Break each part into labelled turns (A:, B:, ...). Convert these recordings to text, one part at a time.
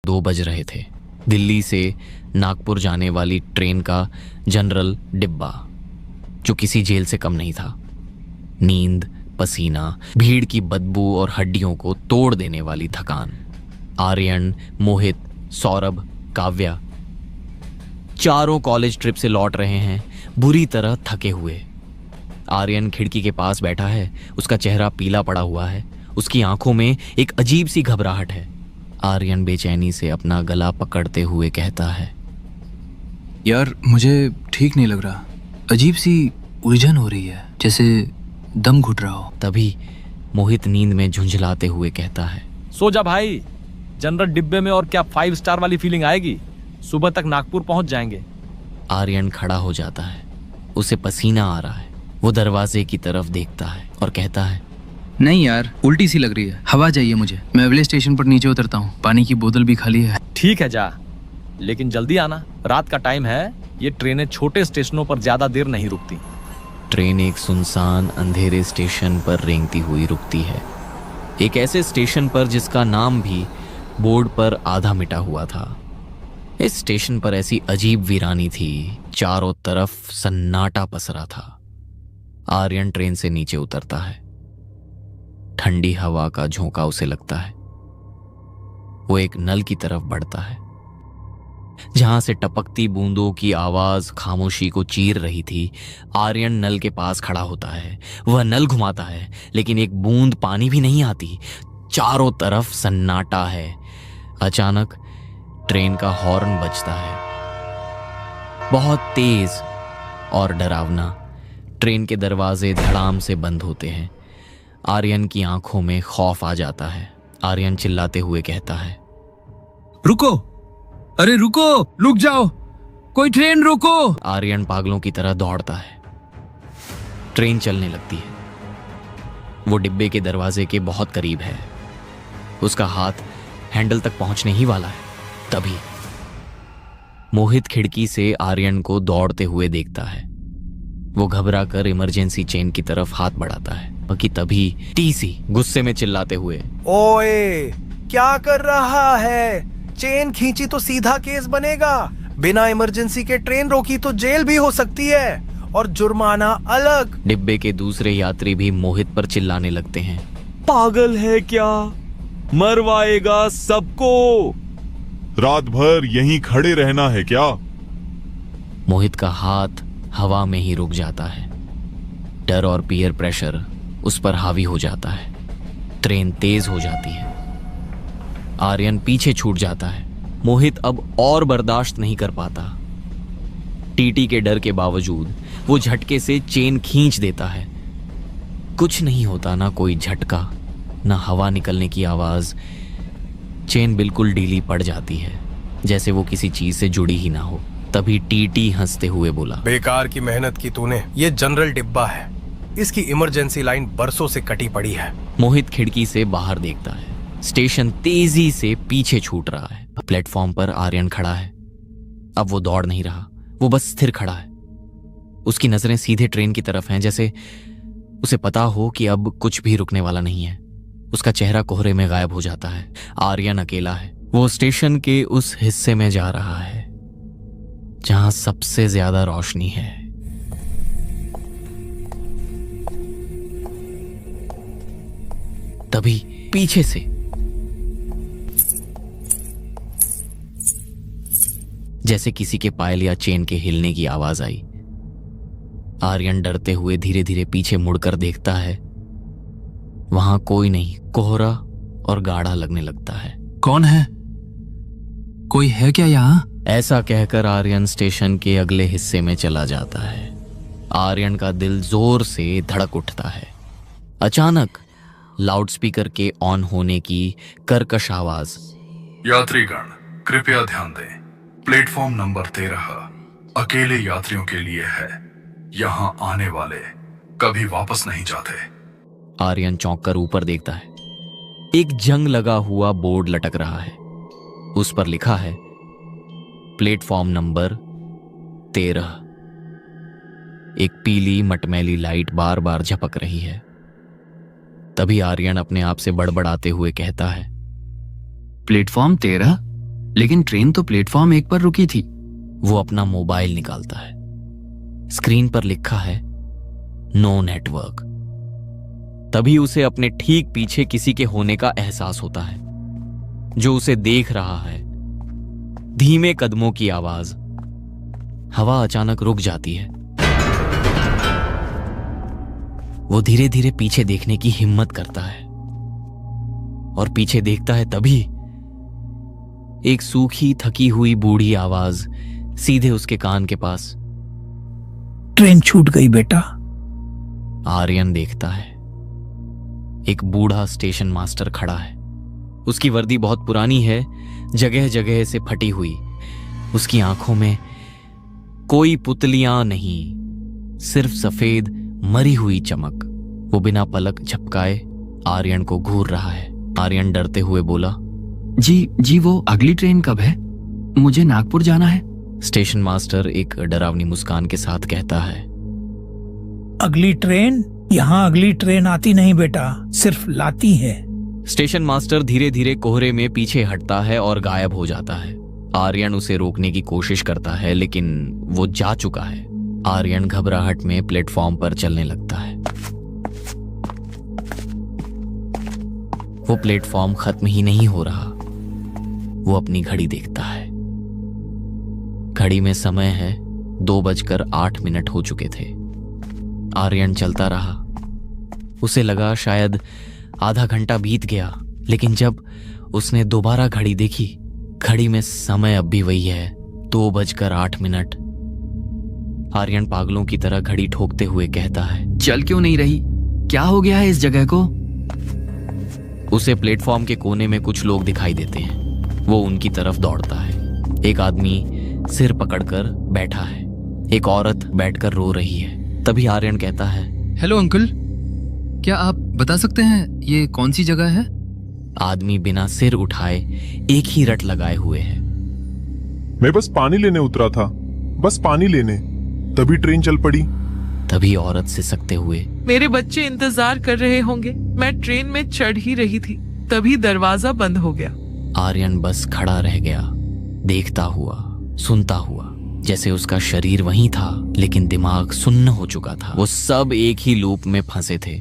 A: 2 बज रहे थे। दिल्ली से नागपुर जाने वाली ट्रेन का जनरल डिब्बा, जो किसी जेल से कम नहीं था। नींद, पसीना, भीड़ की बदबू और हड्डियों को तोड़ देने वाली थकान। आर्यन, मोहित, सौरभ, काव्या चारों कॉलेज ट्रिप से लौट रहे हैं, बुरी तरह थके हुए। आर्यन खिड़की के पास बैठा है, उसका चेहरा पीला पड़ा हुआ है, उसकी आंखों में एक अजीब सी घबराहट है। आर्यन बेचैनी से अपना गला पकड़ते हुए कहता है,
B: यार मुझे ठीक नहीं लग रहा, अजीब सी उलझन हो रही है, जैसे दम घुट रहा हो।
A: तभी मोहित नींद में झुंझलाते हुए कहता है,
C: सो जा भाई, जनरल डिब्बे में और क्या 5 स्टार वाली फीलिंग आएगी। सुबह तक नागपुर पहुंच जाएंगे।
A: आर्यन खड़ा हो जाता है, उसे पसीना आ रहा है। वो दरवाजे की तरफ देखता है और कहता है,
B: नहीं यार, उल्टी सी लग रही है, हवा चाहिए मुझे। मैं अगले स्टेशन पर नीचे उतरता हूँ, पानी की बोतल भी खाली है।
C: ठीक है जा, लेकिन जल्दी आना, रात का टाइम है। ये ट्रेनें छोटे स्टेशनों पर ज्यादा देर नहीं रुकती।
A: ट्रेन एक सुनसान अंधेरे स्टेशन पर रेंगती हुई रुकती है। एक ऐसे स्टेशन पर जिसका नाम भी बोर्ड पर आधा मिटा हुआ था। इस स्टेशन पर ऐसी अजीब वीरानी थी, चारों तरफ सन्नाटा पसरा था। आर्यन ट्रेन से नीचे उतरता है। ठंडी हवा का झोंका उसे लगता है। वो एक नल की तरफ बढ़ता है, जहां से टपकती बूंदों की आवाज खामोशी को चीर रही थी। आर्यन नल के पास खड़ा होता है। वह नल घुमाता है, लेकिन एक बूंद पानी भी नहीं आती। चारों तरफ सन्नाटा है। अचानक ट्रेन का हॉर्न बजता है, बहुत तेज और डरावना। ट्रेन के दरवाजे धड़ाम से बंद होते हैं। आर्यन की आंखों में खौफ आ जाता है। आर्यन चिल्लाते हुए कहता है,
B: रुको, अरे रुको, रुक जाओ, कोई ट्रेन रोको।
A: आर्यन पागलों की तरह दौड़ता है। ट्रेन चलने लगती है। वो डिब्बे के दरवाजे के बहुत करीब है। उसका हाथ हैंडल तक पहुंचने ही वाला है। तभी मोहित खिड़की से आर्यन को दौड़ते हुए देखता है। वो घबरा कर इमरजेंसी चेन की तरफ हाथ बढ़ाता है कि तभी टीसी गुस्से में चिल्लाते हुए,
D: ओए, क्या कर रहा है? चेन खींची तो सीधा केस बनेगा। बिना इमरजेंसी के ट्रेन रोकी तो जेल भी हो सकती है, और जुर्माना अलग।
A: डिब्बे के दूसरे यात्री भी मोहित पर चिल्लाने लगते हैं,
C: पागल है क्या? मरवाएगा सबको।
E: रात भर यहीं खड़े रहना है क्या?
A: मोहित का हाथ हवा में ही रुक जाता है। डर और पीयर प्रेशर उस पर हावी हो जाता है। ट्रेन तेज हो जाती है। आर्यन पीछे छूट जाता है। मोहित अब और बर्दाश्त नहीं कर पाता। टीटी के डर के बावजूद वो झटके से चेन खींच देता है। कुछ नहीं होता, ना कोई झटका, ना हवा निकलने की आवाज। चेन बिल्कुल ढीली पड़ जाती है, जैसे वो किसी चीज से जुड़ी ही ना हो। तभी टीटी हंसते हुए बोला,
D: बेकार की मेहनत की तूने। ये जनरल डिब्बा है, इसकी इमरजेंसी लाइन बरसों से कटी पड़ी है।
A: मोहित खिड़की से बाहर देखता है। स्टेशन तेजी से पीछे छूट रहा है। प्लेटफॉर्म पर आर्यन खड़ा है। अब वो दौड़ नहीं रहा, वो बस स्थिर खड़ा है। उसकी नजरें सीधे ट्रेन की तरफ हैं, जैसे उसे पता हो कि अब कुछ भी रुकने वाला नहीं है। उसका चेहरा कोहरे में गायब हो जाता है। आर्यन अकेला है। वो स्टेशन के उस हिस्से में जा रहा है जहां सबसे ज्यादा रोशनी है। तभी पीछे से जैसे किसी के पायल या चेन के हिलने की आवाज आई। आर्यन डरते हुए धीरे धीरे पीछे मुड़कर देखता है। वहां कोई नहीं, कोहरा और गाढ़ा लगने लगता है।
B: कौन है? कोई है क्या यहाँ?
A: ऐसा कहकर आर्यन स्टेशन के अगले हिस्से में चला जाता है। आर्यन का दिल जोर से धड़क उठता है। अचानक लाउडस्पीकर के ऑन होने की कर्कश आवाज,
F: यात्रीगण कृपया ध्यान दें, प्लेटफॉर्म नंबर 13 अकेले यात्रियों के लिए है। यहाँ आने वाले कभी वापस नहीं जाते।
A: आर्यन चौंक कर ऊपर देखता है। एक जंग लगा हुआ बोर्ड लटक रहा है। उस पर लिखा है, प्लेटफॉर्म नंबर 13। एक पीली मटमैली लाइट बार बार झपक रही है। तभी आर्यन अपने आप से बड़बड़ाते हुए कहता है,
B: प्लेटफॉर्म 13? लेकिन ट्रेन तो प्लेटफॉर्म 1 पर रुकी थी।
A: वो अपना मोबाइल निकालता है। स्क्रीन पर लिखा है नो नेटवर्क। तभी उसे अपने ठीक पीछे किसी के होने का एहसास होता है, जो उसे देख रहा है। धीमे कदमों की आवाज। हवा अचानक रुक जाती है। वो धीरे धीरे पीछे देखने की हिम्मत करता है और पीछे देखता है, तभी एक सूखी थकी हुई बूढ़ी आवाज सीधे उसके कान के पास।
G: ट्रेन छूट गई बेटा।
A: आर्यन देखता है, एक बूढ़ा स्टेशन मास्टर खड़ा है। उसकी वर्दी बहुत पुरानी है, जगह जगह से फटी हुई। उसकी आंखों में कोई पुतलियां नहीं, सिर्फ सफेद मरी हुई चमक। वो बिना पलक झपकाए आर्यन को घूर रहा है। आर्यन डरते हुए बोला,
B: जी वो अगली ट्रेन कब है? मुझे नागपुर जाना है।
A: स्टेशन मास्टर एक डरावनी मुस्कान के साथ कहता है,
G: अगली ट्रेन? यहाँ अगली ट्रेन आती नहीं बेटा, सिर्फ लाती है।
A: स्टेशन मास्टर धीरे धीरे कोहरे में पीछे हटता है और गायब हो जाता है। आर्यन उसे रोकने की कोशिश करता है, लेकिन वो जा चुका है। आर्यन घबराहट में प्लेटफॉर्म पर चलने लगता है। वो प्लेटफॉर्म खत्म ही नहीं हो रहा। वो अपनी घड़ी देखता है। घड़ी में समय है 2:08 हो चुके थे। आर्यन चलता रहा। उसे लगा शायद आधा घंटा बीत गया, लेकिन जब उसने दोबारा घड़ी देखी, घड़ी में समय अब भी वही है, 2:08। आर्यन पागलों की तरह घड़ी ठोकते हुए कहता है,
B: चल क्यों नहीं रही? क्या हो गया है इस जगह को?
A: उसे प्लेटफॉर्म के कोने में कुछ लोग दिखाई देते हैं। वो उनकी तरफ दौड़ता है। एक आदमी सिर पकड़कर बैठा है, एक औरत बैठकर रो रही है। तभी आर्यन कहता है,
B: हेलो अंकल, क्या आप बता सकते हैं ये कौन सी जगह है?
A: आदमी बिना सिर उठाए एक ही रट लगाए हुए है।
E: मैं बस पानी लेने उतरा था, बस पानी लेने, तभी ट्रेन चल पड़ी।
A: तभी औरत सिसकते हुए,
H: मेरे बच्चे इंतजार कर रहे होंगे, मैं ट्रेन में चढ़ ही रही थी, तभी दरवाजा बंद हो गया।
A: आर्यन बस खड़ा रह गया, देखता हुआ, सुनता हुआ, जैसे उसका शरीर वहीं था लेकिन दिमाग सुन्न हो चुका था। वो सब एक ही लूप में फंसे थे,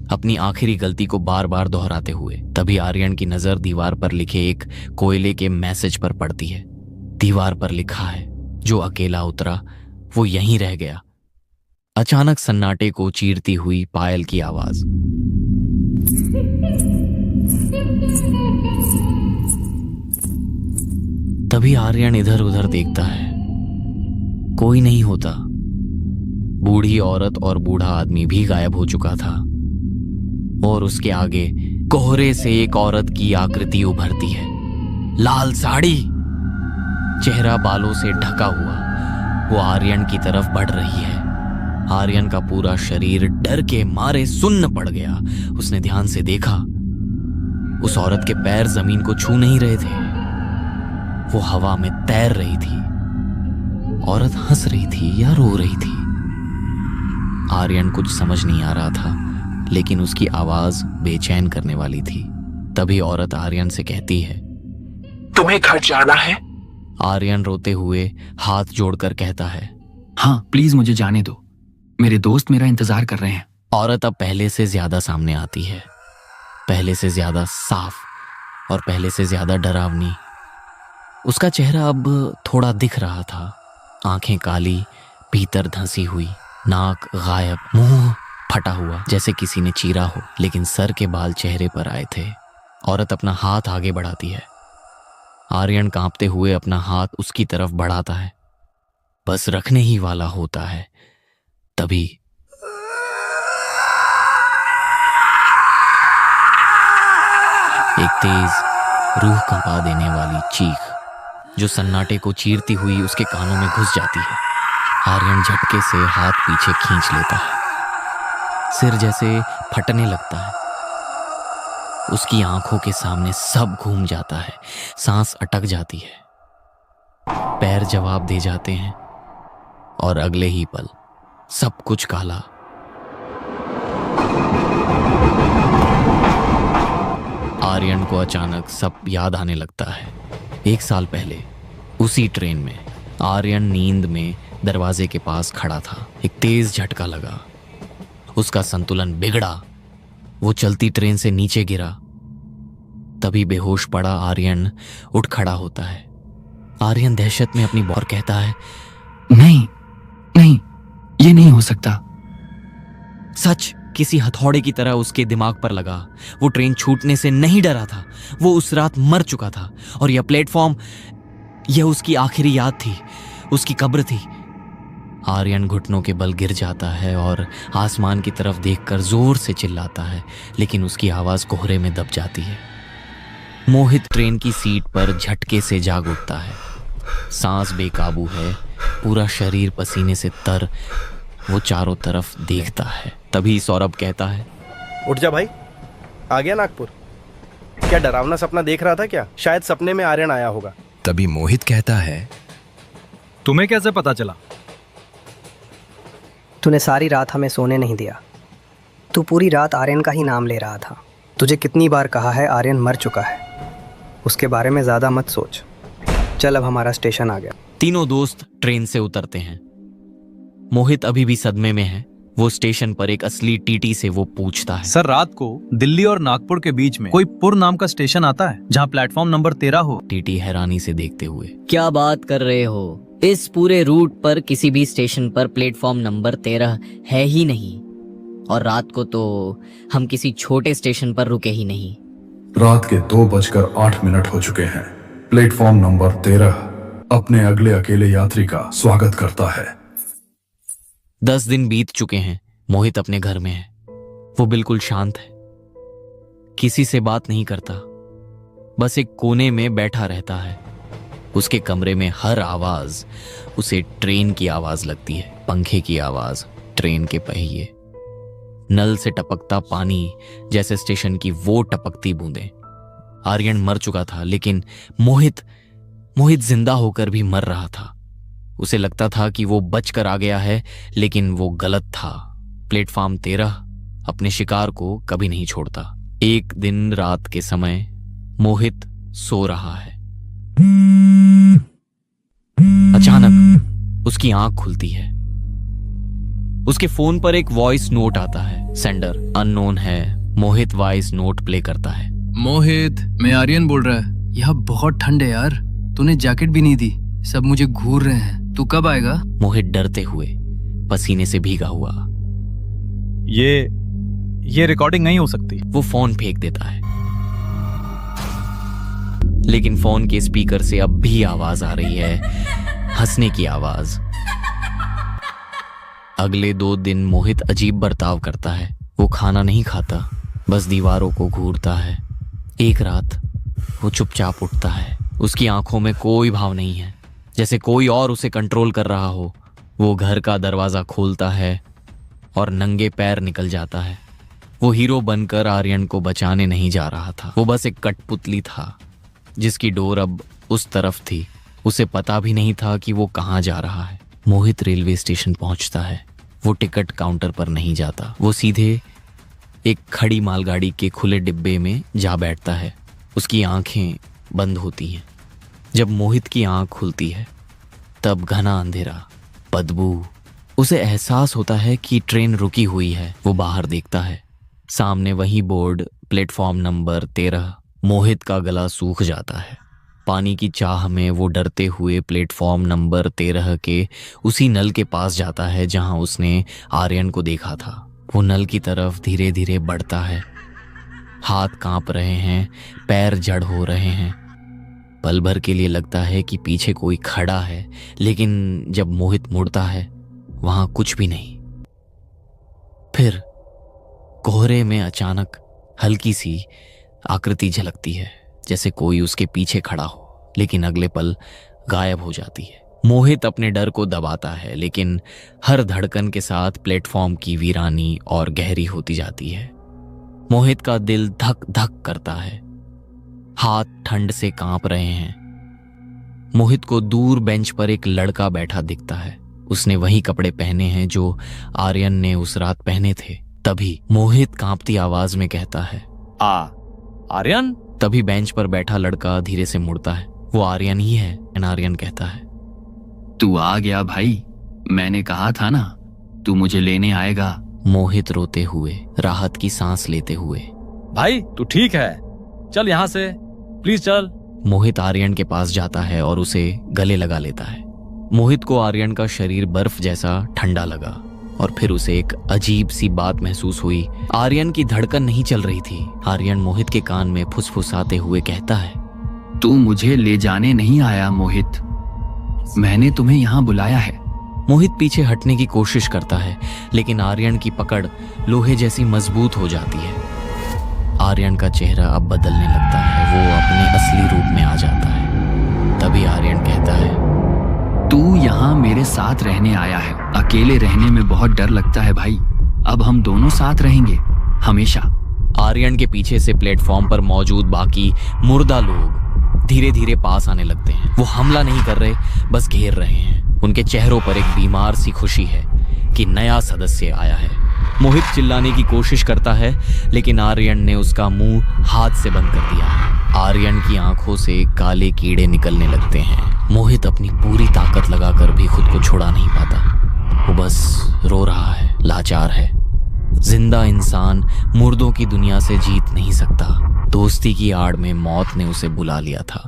A: अपनी आखिरी गलती को बार बार दोहराते हुए। तभी आर्यन की नजर दीवार पर लिखे एक कोयले के मैसेज पर पड़ती है। दीवार पर लिखा है, जो अकेला उतरा वो यहीं रह गया। अचानक सन्नाटे को चीरती हुई पायल की आवाज। तभी आर्यन इधर उधर देखता है, कोई नहीं होता। बूढ़ी औरत और बूढ़ा आदमी भी गायब हो चुका था और उसके आगे कोहरे से एक औरत की आकृति उभरती है। लाल साड़ी, चेहरा बालों से ढका हुआ, वो आर्यन की तरफ बढ़ रही है। आर्यन का पूरा शरीर डर के मारे सुन्न पड़ गया। उसने ध्यान से देखा, उस औरत के पैर जमीन को छू नहीं रहे थे, वो हवा में तैर रही थी। औरत हंस रही थी या रो रही थी, आर्यन कुछ समझ नहीं आ रहा था, लेकिन उसकी आवाज बेचैन करने वाली थी। तभी औरत आर्यन से कहती है,
G: तुम्हें घर जाना है?
A: आर्यन रोते हुए हाथ जोड़कर कहता है,
B: हाँ प्लीज मुझे जाने दो, मेरे दोस्त मेरा इंतजार कर रहे हैं।
A: औरत अब पहले से ज्यादा सामने आती है, पहले से ज्यादा साफ और पहले से ज्यादा डरावनी। उसका चेहरा अब थोड़ा दिख रहा था, आंखें काली, भीतर धंसी हुई, नाक गायब, मुंह फटा हुआ जैसे किसी ने चीरा हो, लेकिन सर के बाल चेहरे पर आए थे। औरत अपना हाथ आगे बढ़ाती है। आर्यन कांपते हुए अपना हाथ उसकी तरफ बढ़ाता है, बस रखने ही वाला होता है। तभी एक तेज रूह कंपा देने वाली चीख जो सन्नाटे को चीरती हुई उसके कानों में घुस जाती है। आर्यन झटके से हाथ पीछे खींच लेता है, सिर जैसे फटने लगता है। उसकी आंखों के सामने सब घूम जाता है, सांस अटक जाती है, पैर जवाब दे जाते हैं और अगले ही पल सब कुछ काला। आर्यन को अचानक सब याद आने लगता है। 1 साल पहले उसी ट्रेन में आर्यन नींद में दरवाजे के पास खड़ा था। एक तेज झटका लगा, उसका संतुलन बिगड़ा, वो चलती ट्रेन से नीचे गिरा। तभी बेहोश पड़ा आर्यन उठ खड़ा होता है। आर्यन दहशत में अपनी और कहता है,
B: नहीं नहीं, ये नहीं हो सकता।
A: सच किसी हथौड़े की तरह उसके दिमाग पर लगा। वो ट्रेन छूटने से नहीं डरा था, वो उस रात मर चुका था और यह प्लेटफॉर्म, यह उसकी आखिरी याद थी, उसकी कब्र थी। आर्यन घुटनों के बल गिर जाता है और आसमान की तरफ देखकर जोर से चिल्लाता है, लेकिन उसकी आवाज कोहरे में दब जाती है। मोहित ट्रेन की सीट पर झटके से जाग उठता है। सांस बेकाबू है, पूरा शरीर पसीने से तर। वो चारों तरफ देखता है। तभी सौरभ कहता है,
D: उठ जा भाई, आ गया नागपुर। क्या डरावना सपना देख रहा था क्या? शायद सपने में आर्यन आया होगा।
I: तभी मोहित कहता है,
C: तुम्हें कैसे पता चला?
J: तूने सारी रात हमें सोने नहीं दिया। तू पूरी रात आर्यन का ही नाम ले रहा था। तुझे कितनी बार कहा है आर्यन मर चुका है, उसके बारे में ज़्यादा मत सोच। चल अब हमारा स्टेशन आ गया।
A: तीनों दोस्त ट्रेन से उतरते हैं। मोहित अभी भी सदमे में है। वो स्टेशन पर एक असली टीटी से वो पूछता है,
K: सर रात को दिल्ली और नागपुर के बीच में कोई पुर नाम का स्टेशन आता है जहाँ प्लेटफॉर्म नंबर 13 हो?
A: टीटी हैरानी से देखते हुए,
L: क्या बात कर रहे हो? इस पूरे रूट पर किसी भी स्टेशन पर प्लेटफॉर्म नंबर 13 है ही नहीं, और रात को तो हम किसी छोटे स्टेशन पर रुके ही नहीं।
F: रात के 2:08 हो चुके हैं। प्लेटफॉर्म नंबर 13 अपने अगले अकेले यात्री का स्वागत करता है।
A: 10 दिन बीत चुके हैं। मोहित अपने घर में है। वो बिल्कुल शांत है, किसी से बात नहीं करता, बस एक कोने में बैठा रहता है। उसके कमरे में हर आवाज उसे ट्रेन की आवाज लगती है। पंखे की आवाज, ट्रेन के पहिए, नल से टपकता पानी, जैसे स्टेशन की वो टपकती बूंदें। आर्यन मर चुका था, लेकिन मोहित जिंदा होकर भी मर रहा था। उसे लगता था कि वो बच कर आ गया है, लेकिन वो गलत था। प्लेटफॉर्म 13 अपने शिकार को कभी नहीं छोड़ता। एक दिन रात के समय मोहित सो रहा है। अचानक उसकी आंख खुलती है। उसके फोन पर एक वॉइस नोट आता है। सेंडर अननोन है। मोहित वॉइस नोट प्ले करता है।
B: मोहित, मैं आर्यन बोल रहा है। यहाँ बहुत ठंड है यार, तूने जैकेट भी नहीं दी, सब मुझे घूर रहे हैं। तू कब आएगा?
A: मोहित डरते हुए, पसीने से भीगा हुआ,
K: ये रिकॉर्डिंग नहीं हो सकती।
A: वो फोन फेंक देता है, लेकिन फोन के स्पीकर से अब भी आवाज आ रही है, हंसने की आवाज। अगले 2 दिन मोहित अजीब बर्ताव करता है। वो खाना नहीं खाता, बस दीवारों को घूरता है। एक रात वो चुपचाप उठता है। उसकी आंखों में कोई भाव नहीं है, जैसे कोई और उसे कंट्रोल कर रहा हो। वो घर का दरवाजा खोलता है और नंगे पैर निकल जाता है। वो हीरो बनकर आर्यन को बचाने नहीं जा रहा था। वो बस एक कठपुतली था जिसकी डोर अब उस तरफ थी। उसे पता भी नहीं था कि वो कहाँ जा रहा है। मोहित रेलवे स्टेशन पहुंचता है। वो टिकट काउंटर पर नहीं जाता, वो सीधे एक खड़ी मालगाड़ी के खुले डिब्बे में जा बैठता है। उसकी आंखें बंद होती हैं। जब मोहित की आंख खुलती है, तब घना अंधेरा, बदबू। उसे एहसास होता है कि ट्रेन रुकी हुई है। वो बाहर देखता है, सामने वही बोर्ड, प्लेटफॉर्म नंबर 13। मोहित का गला सूख जाता है। पानी की चाह में वो डरते हुए प्लेटफॉर्म नंबर 13 के उसी नल के पास जाता है जहां उसने आर्यन को देखा था। वो नल की तरफ धीरे धीरे बढ़ता है। हाथ कांप रहे हैं, पैर जड़ हो रहे हैं। पल भर के लिए लगता है कि पीछे कोई खड़ा है, लेकिन जब मोहित मुड़ता है, वहां कुछ भी नहीं। फिर कोहरे में अचानक हल्की सी आकृति झलकती है, जैसे कोई उसके पीछे खड़ा हो, लेकिन अगले पल गायब हो जाती है। मोहित अपने डर को दबाता है, लेकिन हर धड़कन के साथ प्लेटफॉर्म की वीरानी और गहरी होती जाती है। मोहित का दिल धक धक करता है, हाथ ठंड से कांप रहे हैं। मोहित को दूर बेंच पर एक लड़का बैठा दिखता है। उसने वही कपड़े पहने हैं जो आर्यन ने उस रात पहने थे। तभी मोहित कांपती आवाज में कहता है,
C: आर्यन?
A: तभी बेंच पर बैठा लड़का धीरे से मुड़ता है। वो आर्यन ही है। आर्यन कहता है,
B: तू आ गया भाई, मैंने कहा था ना तू मुझे लेने आएगा।
A: मोहित रोते हुए, राहत की सांस लेते हुए,
C: भाई तू ठीक है, चल यहाँ से, प्लीज चल।
A: मोहित आर्यन के पास जाता है और उसे गले लगा लेता है। मोहित को आर्यन का शरीर बर्फ जैसा ठंडा लगा और फिर उसे एक अजीब सी बात महसूस हुई। आर्यन की धड़कन नहीं चल रही थी। आर्यन मोहित के कान में फुसफुसाते हुए कहता है,
B: तू मुझे ले जाने नहीं आया मोहित, मैंने तुम्हें यहाँ बुलाया है।
A: मोहित पीछे हटने की कोशिश करता है, लेकिन आर्यन की पकड़ लोहे जैसी मजबूत हो जाती है। आर्यन का चेहरा अब बदलने लगता है, वो अपने असली रूप में आ जाता है। तभी आर्यन कहता है,
B: तू यहाँ मेरे साथ रहने आया है। अकेले रहने में बहुत डर लगता है भाई, अब हम दोनों साथ रहेंगे हमेशा।
A: आर्यन के पीछे से प्लेटफॉर्म पर मौजूद बाकी मुर्दा लोग धीरे धीरे पास आने लगते हैं। वो हमला नहीं कर रहे, बस घेर रहे हैं। उनके चेहरों पर एक बीमार सी खुशी है कि नया सदस्य आया है। मोहित चिल्लाने की कोशिश करता है, लेकिन आर्यन ने उसका मुंह हाथ से बंद कर दिया है। आर्यन की आंखों से काले कीड़े निकलने लगते हैं। मोहित अपनी पूरी ताकत लगाकर भी खुद को छुड़ा नहीं पाता। वो बस रो रहा है, लाचार है। जिंदा इंसान मुर्दों की दुनिया से जीत नहीं सकता। दोस्ती की आड़ में मौत ने उसे बुला लिया था।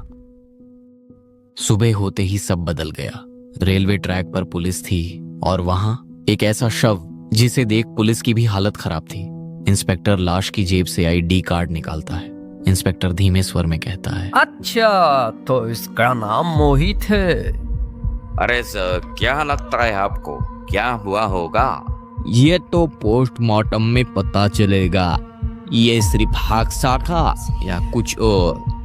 A: सुबह होते ही सब बदल गया। रेलवे ट्रैक पर पुलिस थी और वहां एक ऐसा शव जिसे देख पुलिस की भी हालत खराब थी। इंस्पेक्टर लाश की जेब से ID कार्ड निकालता है। इंस्पेक्टर धीमे स्वर में कहता है,
M: अच्छा तो इसका नाम मोहित है।
N: अरे सर, क्या लगता है आपको क्या हुआ होगा?
A: ये तो पोस्टमार्टम में पता चलेगा। ये सिर्फ हादसा था या कुछ और।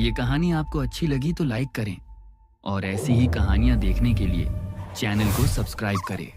B: ये कहानी आपको अच्छी लगी तो लाइक करें और ऐसी ही कहानियां देखने के लिए चैनल को सब्सक्राइब करें।